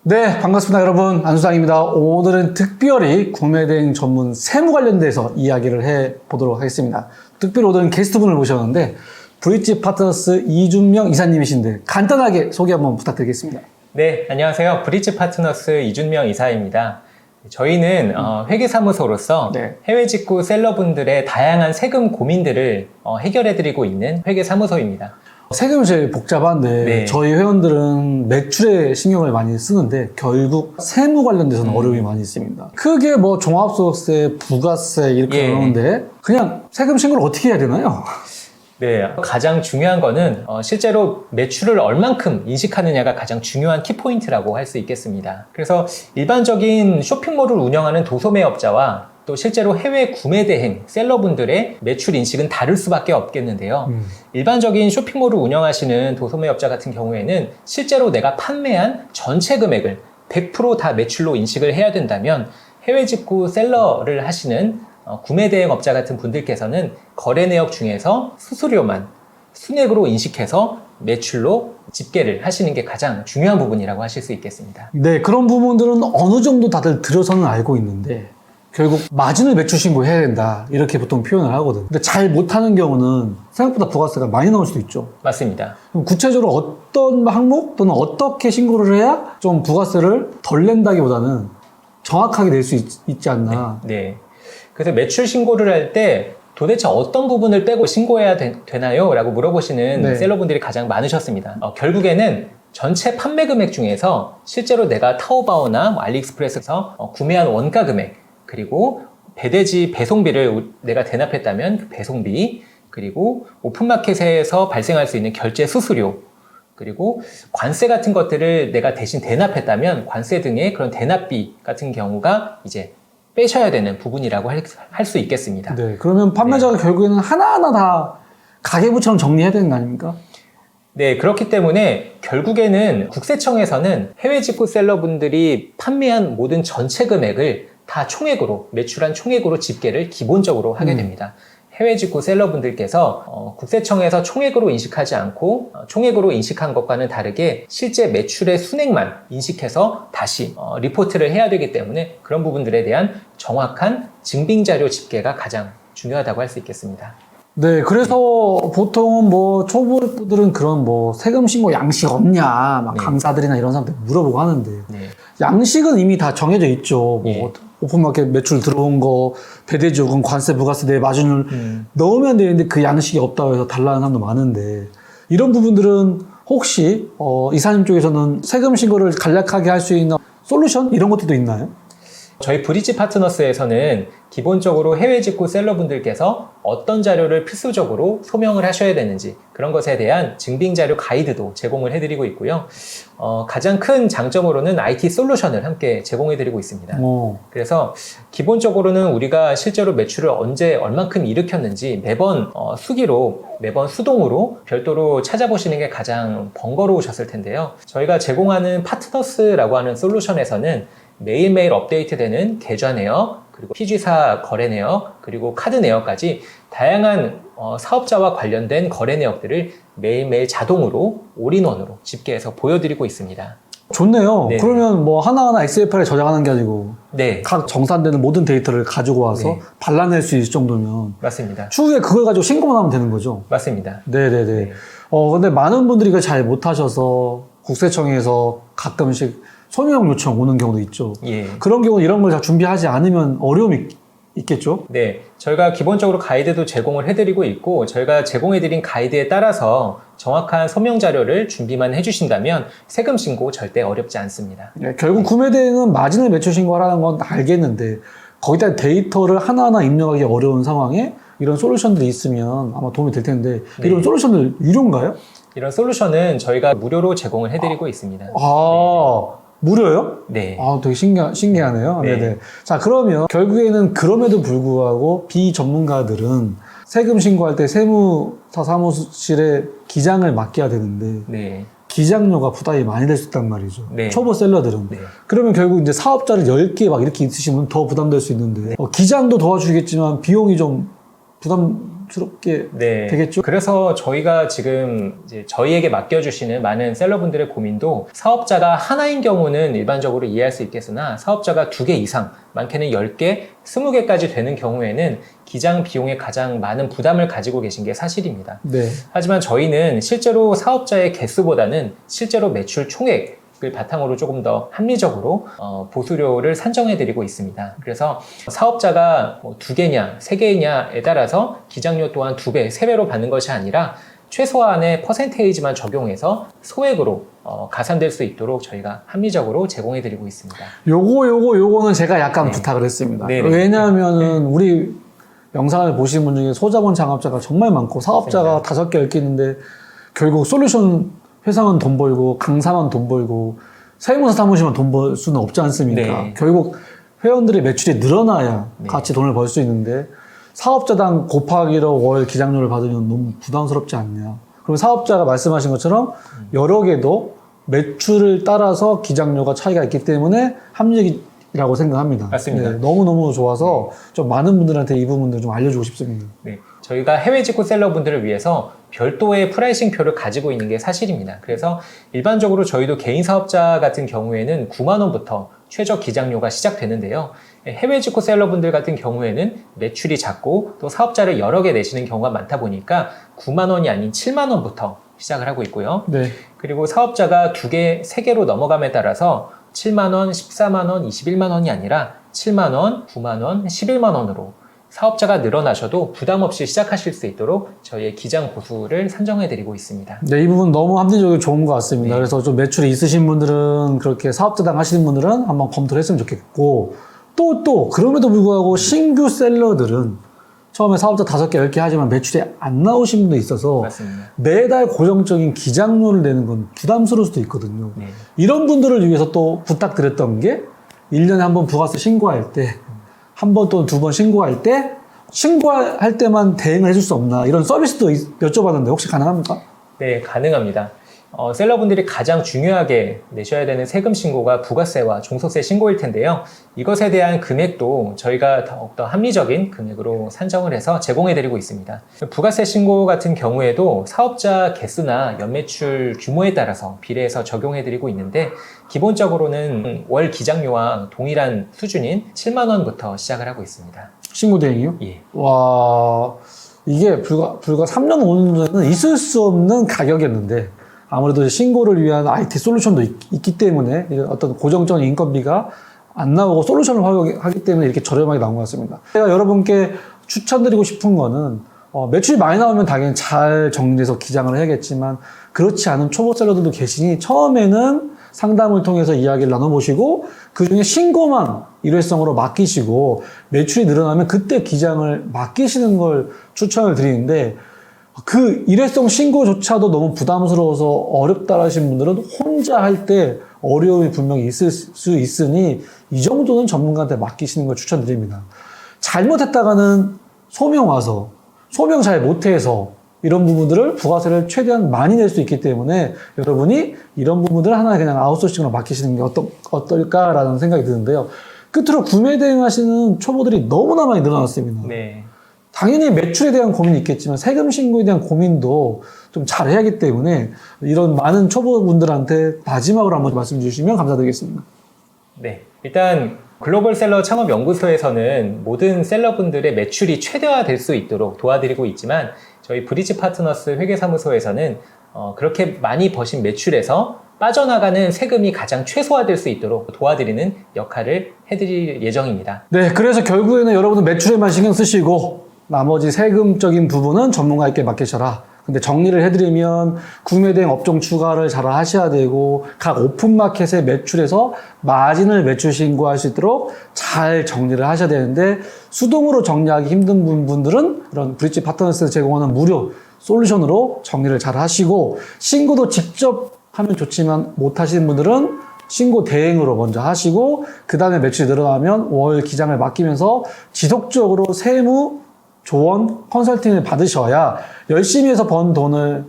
네, 반갑습니다, 여러분. 안수장입니다. 오늘은 특별히 구매대행 전문 세무 관련돼서 이야기를 해보도록 하겠습니다. 특별히 오늘은 게스트분을 모셨는데 브릿지 파트너스 이준명 이사님이신데 간단하게 소개 한번 부탁드리겠습니다. 네, 안녕하세요. 브릿지 파트너스 이준명 이사입니다. 저희는 회계사무소로서 네. 해외 직구 셀러분들의 다양한 세금 고민들을 해결해드리고 있는 회계사무소입니다. 세금이 제일 복잡한데 네. 저희 회원들은 매출에 신경을 많이 쓰는데 결국 세무 관련돼서는 어려움이 많이 있습니다. 크게 뭐 종합소득세, 부가세 이렇게 나오는데 그냥 세금 신고를 어떻게 해야 되나요? 네, 가장 중요한 거는 실제로 매출을 얼만큼 인식하느냐가 가장 중요한 키포인트라고 할 수 있겠습니다. 그래서 일반적인 쇼핑몰을 운영하는 도소매업자와 또 실제로 해외 구매 대행 셀러분들의 매출 인식은 다를 수밖에 없겠는데요. 일반적인 쇼핑몰을 운영하시는 도소매업자 같은 경우에는 실제로 내가 판매한 전체 금액을 100% 다 매출로 인식을 해야 된다면 해외 직구 셀러를 하시는 구매 대행 업자 같은 분들께서는 거래 내역 중에서 수수료만 순액으로 인식해서 매출로 집계를 하시는 게 가장 중요한 부분이라고 하실 수 있겠습니다. 네, 그런 부분들은 어느 정도 다들 들어서는 알고 있는데 결국 마진을 매출 신고해야 된다 이렇게 보통 표현을 하거든. 근데 잘 못하는 경우는 생각보다 부가세가 많이 나올 수도 있죠. 맞습니다. 그럼 구체적으로 어떤 항목 또는 어떻게 신고를 해야 좀 부가세를 덜 낸다기보다는 정확하게 낼 수 있지 않나. 네. 그래서 매출 신고를 할 때 도대체 어떤 부분을 빼고 신고해야 되나요? 라고 물어보시는 네. 셀러분들이 가장 많으셨습니다. 결국에는 전체 판매 금액 중에서 실제로 내가 타오바오나 알리익스프레스에서 구매한 원가 금액, 그리고 배대지 배송비를 내가 대납했다면 그 배송비, 그리고 오픈마켓에서 발생할 수 있는 결제 수수료, 그리고 관세 같은 것들을 내가 대신 대납했다면 관세 등의 그런 대납비 같은 경우가 이제 빼셔야 되는 부분이라고 할 수 있겠습니다. 네, 그러면 판매자가 결국에는 하나하나 다 가계부처럼 정리해야 되는 거 아닙니까? 네, 그렇기 때문에 결국에는 국세청에서는 해외 직구 셀러분들이 판매한 모든 전체 금액을 다 총액으로, 매출한 총액으로 집계를 기본적으로 하게 됩니다. 해외 직구 셀러분들께서 국세청에서 총액으로 인식하지 않고 총액으로 인식한 것과는 다르게 실제 매출의 순액만 인식해서 다시 리포트를 해야 되기 때문에 그런 부분들에 대한 정확한 증빙자료 집계가 가장 중요하다고 할 수 있겠습니다. 네, 그래서 보통은 뭐 초보들은 그런 뭐 세금 신고 양식 없냐, 막 네. 강사들이나 이런 사람들 물어보고 하는데 네. 양식은 이미 다 정해져 있죠. 뭐 예. 오픈마켓 매출 들어온 거, 배대지 요금, 관세, 부가세 내 마진을 넣으면 되는데 그 양식이 없다고 해서 달라는 사람도 많은데 이런 부분들은 혹시 이사님 쪽에서는 세금 신고를 간략하게 할 수 있는 솔루션 이런 것들도 있나요? 저희 브릿지 파트너스에서는 기본적으로 해외 직구 셀러분들께서 어떤 자료를 필수적으로 소명을 하셔야 되는지 그런 것에 대한 증빙자료 가이드도 제공을 해드리고 있고요. 가장 큰 장점으로는 IT 솔루션을 함께 제공해드리고 있습니다. 그래서 기본적으로는 우리가 실제로 매출을 언제 얼만큼 일으켰는지 매번 수기로 매번 수동으로 별도로 찾아보시는 게 가장 번거로우셨을 텐데요. 저희가 제공하는 파트너스라고 하는 솔루션에서는 매일매일 업데이트되는 계좌 내역, 그리고 PG사 거래 내역, 그리고 카드 내역까지 다양한 사업자와 관련된 거래 내역들을 매일매일 자동으로 올인원으로 집계해서 보여드리고 있습니다. 좋네요. 네. 그러면 뭐 하나하나 엑셀 파일에 저장하는 게 아니고 네, 각 정산되는 모든 데이터를 가지고 와서 네. 발라낼 수 있을 정도면 맞습니다. 추후에 그걸 가지고 신고만 하면 되는 거죠. 맞습니다. 네네네. 네. 근데 많은 분들이 이걸 잘 못하셔서 국세청에서 가끔씩 소명 요청 오는 경우도 있죠. 예. 그런 경우는 이런 걸 다 준비하지 않으면 어려움이 있겠죠? 네, 저희가 기본적으로 가이드도 제공을 해드리고 있고 저희가 제공해드린 가이드에 따라서 정확한 소명 자료를 준비만 해주신다면 세금 신고 절대 어렵지 않습니다. 네, 결국 구매 대행은 마진을 매출 신고하라는 건 알겠는데 거기다 데이터를 하나하나 입력하기 어려운 상황에 이런 솔루션들이 있으면 아마 도움이 될 텐데 네. 이런 솔루션들 유료인가요? 이런 솔루션은 저희가 무료로 제공을 해드리고 있습니다. 무료요? 네. 되게 신기하네요. 네. 네네. 자, 그러면 결국에는 그럼에도 불구하고 비전문가들은 세금 신고할 때 세무사 사무실에 기장을 맡겨야 되는데 네. 기장료가 부담이 많이 될 수 있단 말이죠. 네. 초보 셀러들은. 네. 그러면 결국 이제 사업자를 10개 막 이렇게 있으시면 더 부담될 수 있는데 기장도 도와주겠지만 비용이 좀 부담스럽게 네. 되겠죠? 그래서 저희가 지금 이제 저희에게 맡겨주시는 많은 셀러분들의 고민도 사업자가 하나인 경우는 일반적으로 이해할 수 있겠으나 사업자가 2개 이상, 많게는 10개, 20개까지 되는 경우에는 기장 비용에 가장 많은 부담을 가지고 계신 게 사실입니다. 네. 하지만 저희는 실제로 사업자의 개수보다는 실제로 매출 총액 을 바탕으로 조금 더 합리적으로 보수료를 산정해드리고 있습니다. 그래서 사업자가 뭐 2개냐, 3개냐에 따라서 기장료 또한 2배, 3배로 받는 것이 아니라 최소한의 퍼센테이지만 적용해서 소액으로 가산될 수 있도록 저희가 합리적으로 제공해드리고 있습니다. 요거는 제가 약간 부탁을 했습니다. 네네. 왜냐하면은 우리 영상을 보시는 분 중에 소자본 창업자가 정말 많고 사업자가 5개, 10개 있는데 결국 솔루션 회사만 돈 벌고 강사만 돈 벌고 세무사 사무실만 돈 벌 수는 없지 않습니까? 네. 결국 회원들의 매출이 늘어나야 네. 같이 돈을 벌 수 있는데 사업자당 곱하기로 월 기장료를 받으면 너무 부담스럽지 않냐. 그럼 사업자가 말씀하신 것처럼 여러 개도 매출을 따라서 기장료가 차이가 있기 때문에 합리적이라고 생각합니다. 맞습니다. 네, 너무너무 좋아서 좀 많은 분들한테 이 부분들 좀 알려주고 싶습니다. 네, 저희가 해외 직구 셀러분들을 위해서 별도의 프라이싱 표를 가지고 있는 게 사실입니다. 그래서 일반적으로 저희도 개인 사업자 같은 경우에는 9만 원부터 최저 기장료가 시작되는데요. 해외 직구 셀러분들 같은 경우에는 매출이 작고 또 사업자를 여러 개 내시는 경우가 많다 보니까 9만 원이 아닌 7만 원부터 시작을 하고 있고요. 네. 그리고 사업자가 2개, 3개로 넘어감에 따라서 7만 원, 14만 원, 21만 원이 아니라 7만 원, 9만 원, 11만 원으로 사업자가 늘어나셔도 부담 없이 시작하실 수 있도록 저희의 기장 보수를 산정해드리고 있습니다. 네, 이 부분 너무 합리적이고 좋은 것 같습니다. 네. 그래서 좀 매출이 있으신 분들은 그렇게 사업자당 하시는 분들은 한번 검토를 했으면 좋겠고 또 그럼에도 불구하고 신규 셀러들은 처음에 사업자 5개, 10개 하지만 매출이 안 나오신 분도 있어서 맞습니다. 매달 고정적인 기장료를 내는 건 부담스러울 수도 있거든요. 네. 이런 분들을 위해서 또 부탁드렸던 게 1년에 한 번 부가세 신고할 때 한 번 또는 2번 신고할 때 신고할 때만 대행을 해줄 수 없나 이런 서비스도 여쭤봤는데 혹시 가능합니까? 네, 가능합니다. 셀러분들이 가장 중요하게 내셔야 되는 세금 신고가 부가세와 종소세 신고일 텐데요. 이것에 대한 금액도 저희가 더욱더 합리적인 금액으로 산정을 해서 제공해드리고 있습니다. 부가세 신고 같은 경우에도 사업자 개수나 연매출 규모에 따라서 비례해서 적용해드리고 있는데 기본적으로는 월 기장료와 동일한 수준인 7만 원부터 시작을 하고 있습니다. 신고 대행이요? 예. 와, 이게 불과 3년, 5년 전에는 있을 수 없는 가격이었는데 아무래도 신고를 위한 IT 솔루션도 있기 때문에 어떤 고정적인 인건비가 안 나오고 솔루션을 활용하기 때문에 이렇게 저렴하게 나온 것 같습니다. 제가 여러분께 추천드리고 싶은 거는 매출이 많이 나오면 당연히 잘 정리해서 기장을 해야겠지만 그렇지 않은 초보 셀러들도 계시니 처음에는 상담을 통해서 이야기를 나눠보시고 그중에 신고만 일회성으로 맡기시고 매출이 늘어나면 그때 기장을 맡기시는 걸 추천을 드리는데 그 일회성 신고조차도 너무 부담스러워서 어렵다 하신 분들은 혼자 할 때 어려움이 분명히 있을 수 있으니 이 정도는 전문가한테 맡기시는 걸 추천드립니다. 잘못했다가는 소명 와서 소명 잘 못해서 이런 부분들을 부가세를 최대한 많이 낼 수 있기 때문에 여러분이 이런 부분들을 하나 그냥 아웃소싱으로 맡기시는 게 어떨까라는 생각이 드는데요. 끝으로 구매 대행하시는 초보들이 너무나 많이 늘어났습니다. 네. 당연히 매출에 대한 고민이 있겠지만 세금 신고에 대한 고민도 좀 잘해야 하기 때문에 이런 많은 초보분들한테 마지막으로 한번 말씀 주시면 감사드리겠습니다. 네. 일단 글로벌 셀러 창업 연구소에서는 모든 셀러분들의 매출이 최대화될 수 있도록 도와드리고 있지만 저희 브릿지 파트너스 회계사무소에서는 그렇게 많이 버신 매출에서 빠져나가는 세금이 가장 최소화될 수 있도록 도와드리는 역할을 해드릴 예정입니다. 네, 그래서 결국에는 여러분은 매출에만 신경 쓰시고 나머지 세금적인 부분은 전문가에게 맡기셔라. 근데 정리를 해드리면 구매대행 업종 추가를 잘 하셔야 되고 각 오픈마켓의 매출에서 마진을 매출 신고할 수 있도록 잘 정리를 하셔야 되는데 수동으로 정리하기 힘든 분들은 이런 브릿지 파트너스에서 제공하는 무료 솔루션으로 정리를 잘 하시고 신고도 직접 하면 좋지만 못 하시는 분들은 신고 대행으로 먼저 하시고 그 다음에 매출이 늘어나면 월 기장을 맡기면서 지속적으로 세무 조언 컨설팅을 받으셔야 열심히 해서 번 돈을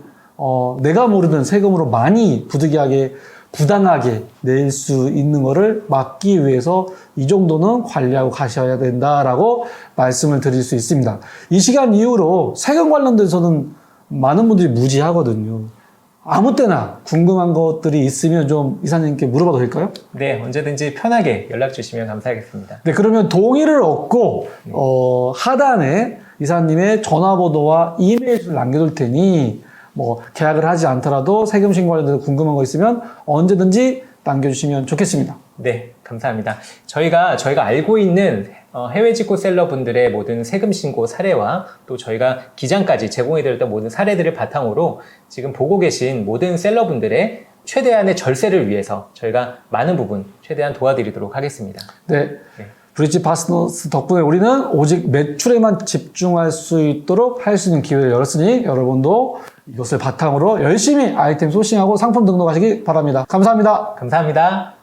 내가 모르는 세금으로 많이 부득이하게 부당하게 낼 수 있는 거를 막기 위해서 이 정도는 관리하고 가셔야 된다라고 말씀을 드릴 수 있습니다. 이 시간 이후로 세금 관련돼서는 많은 분들이 무지하거든요. 아무 때나 궁금한 것들이 있으면 좀 이사님께 물어봐도 될까요? 네, 언제든지 편하게 연락 주시면 감사하겠습니다. 네, 그러면 동의를 얻고 하단에 이사님의 전화번호와 이메일을 남겨둘 테니 뭐 계약을 하지 않더라도 세금 신고 관련해서 궁금한 거 있으면 언제든지 남겨주시면 좋겠습니다. 네, 감사합니다. 저희가 알고 있는 해외 직구 셀러분들의 모든 세금 신고 사례와 또 저희가 기장까지 제공해드렸던 모든 사례들을 바탕으로 지금 보고 계신 모든 셀러분들의 최대한의 절세를 위해서 저희가 많은 부분 최대한 도와드리도록 하겠습니다. 네. 브릿지 파트너스 덕분에 우리는 오직 매출에만 집중할 수 있도록 할 수 있는 기회를 열었으니 여러분도 이것을 바탕으로 열심히 아이템 소싱하고 상품 등록하시기 바랍니다. 감사합니다. 감사합니다.